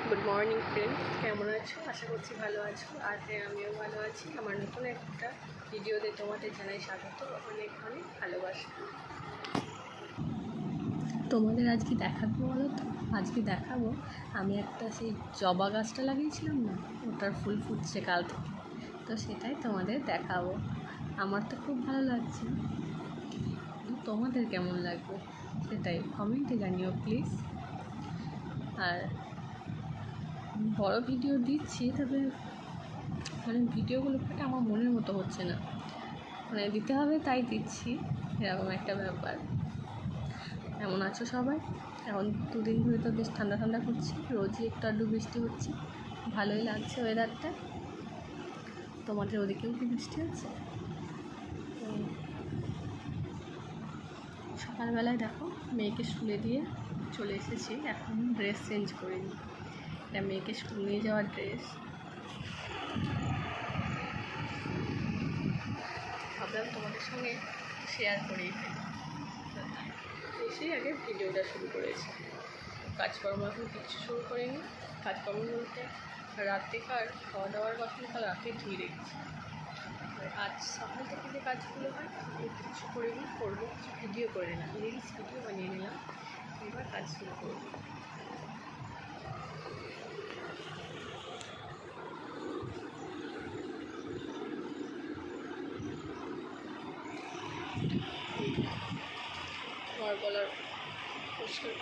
Good morning friend, কেমন আছো? আশা করছি ভালো আছো। আর হ্যাঁ, আমিও ভালো আছি। আমার নতুন একটা ভিডিওতে তোমাদের জানাই স্বাগত, অনেক অনেক ভালোবাসা। তোমাদের আজকে দেখাবো বলো তো? আজকে দেখাবো আমি একটা সেই জবা গাছটা লাগিয়েছিলাম না, ওটার ফুল ফুটছে কাল থেকে, তো সেটাই তোমাদের দেখাবো। আমার তো খুব ভালো লাগছে, তোমাদের কেমন লাগবে সেটাই কমেন্টে জানিও প্লিজ। আর বড় ভিডিও দিচ্ছি, তবে ভিডিওগুলো আমার মনের মতো হচ্ছে না, দিতে হবে তাই দিচ্ছি, এরকম একটা ব্যাপার। এমন আছো সবাই? এখন দুদিন ধরে তো বেশ ঠান্ডা ঠান্ডা করছে, রোজই একটু আধটু বৃষ্টি হচ্ছে, ভালোই লাগছে ওয়েদারটা। তোমাদের ওদিকেও কি বৃষ্টি হচ্ছে? সকালবেলায় দেখো মেয়েকে স্কুলে দিয়ে চলে এসেছি, এখন ড্রেস চেঞ্জ করিনি, এটা মেয়েকে স্কুল নিয়ে যাওয়ার ড্রেস। ভাবলাম তোমাদের সঙ্গে শেয়ার করেই ফেলি, এসেই আগে ভিডিওটা শুরু করেছি। কাজকর্ম এখন কিছু শুরু করিনি। কাজকর্ম বলতে রাত্রিকার খাওয়া দাওয়ার কথা কাল রাতে ধুয়ে রেখেছি, আজ সকাল থেকে যে কাজগুলো হয় কিছু করিনি, করবো, কিছু ভিডিও করে নিলাম, রিলস ভিডিও বানিয়ে নিলাম, এবার কাজ শুরু করবো। আমার গলার পরিষ্কার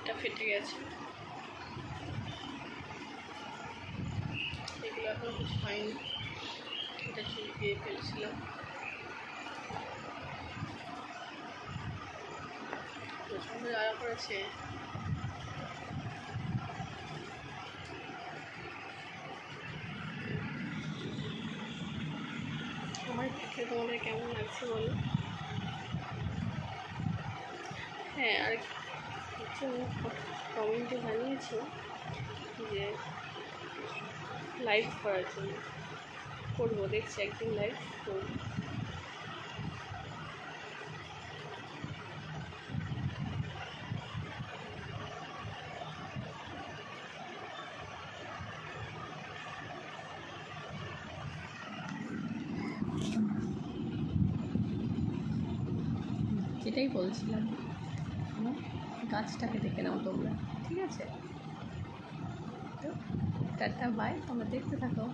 এটা ফেটে গেছে, এগুলো এখন কিছু হয়নি, এটা চুলকিয়ে ফেলছিলাম। প্রচণ্ড জ্বালা করেছে, আমার পিঠে তোমাদের কেমন লাগছে বলো? হ্যাঁ, আর কিছু কমেন্টে জানিয়েছো যে লাইভ করার জন্য, করবো, দেখছি একদিন লাইভ করবো। যেটাই বলছিলাম, গাছটাকে দেখে নাও তোমরা, ঠিক আছে? তো টাটা বাই, তোমরা দেখতে থাকো।